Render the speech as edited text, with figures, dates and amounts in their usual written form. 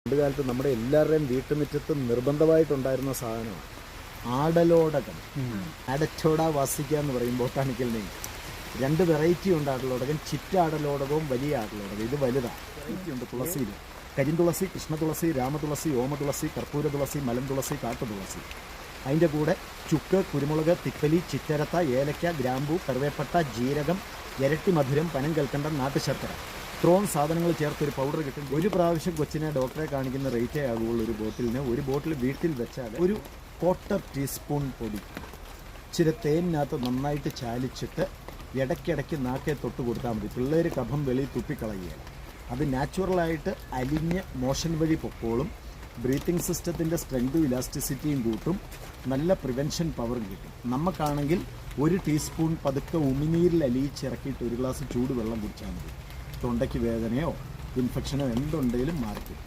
പണ്ടുകാലത്ത് നമ്മുടെ എല്ലാവരുടെയും വീട്ടുമുറ്റത്ത് നിർബന്ധമായിട്ടുണ്ടായിരുന്ന സാധനമാണ് ആടലോടകം. അടച്ചോട വാസിക്കുക എന്ന് പറയും ബോട്ടാണിക്കൽ നെയ്മ്. 2 വെറൈറ്റി ഉണ്ട് ആടലോടകം, ചിറ്റാടലോടകവും വലിയ ആടലോടകം. ഇത് വലുതാണ്. വെറൈറ്റി ഉണ്ട് തുളസിയിൽ: കരിന്തുളസി, കൃഷ്ണതുളസി, രാമതുളസി, ഓമതുളസി, കർപ്പൂര തുളസി, മലം തുളസി, കാട്ടുതുളസി. അതിൻ്റെ കൂടെ ചുക്ക്, കുരുമുളക്, തിപ്പലി, ചിറ്റരത്ത, ഏലക്ക, ഗ്രാമ്പൂ, കറുവേപ്പട്ട, ജീരകം, ഇരട്ടി മധുരം, പനം കൽക്കണ്ടം, നാട്ടുശർക്കര, ഇത്രയും സാധനങ്ങൾ ചേർത്തൊരു പൗഡർ കിട്ടും. ഒരു പ്രാവശ്യം കൊച്ചിനെ ഡോക്ടറെ കാണിക്കുന്ന റേറ്റേ ആകുള്ളൂ ഒരു ബോട്ടിലിന്. ഒരു ബോട്ടിൽ വീട്ടിൽ വെച്ചാൽ ഒരു 1/4 ടീസ്പൂൺ പൊടി ഇച്ചിരി തേനിനകത്ത് നന്നായിട്ട് ചാലിച്ചിട്ട് ഇടയ്ക്കിടയ്ക്ക് നാക്കെ തൊട്ട് കൊടുത്താൽ മതി. പിള്ളേർ കഫം വെളിയിൽ തുപ്പിക്കളയുകയാണ്. അത് നാച്ചുറലായിട്ട് അലിഞ്ഞ് മോഷൻ വഴി പൊക്കോളും. ബ്രീത്തിങ് സിസ്റ്റത്തിൻ്റെ സ്ട്രെങ്തും ഇലാസ്റ്റിസിറ്റിയും കൂട്ടും. നല്ല പ്രിവെൻഷൻ പവറും കിട്ടും. നമുക്കാണെങ്കിൽ 1 ടീസ്പൂൺ പതുക്കെ ഉമിനീരിൽ അലിയിച്ചിറക്കിയിട്ട് 1 ഗ്ലാസ് ചൂട് വെള്ളം കുടിച്ചാൽ മതി. തൊണ്ടയ്ക്ക് വേദനയോ ഇൻഫെക്ഷനോ എന്തുണ്ടെങ്കിലും മാറിക്കും.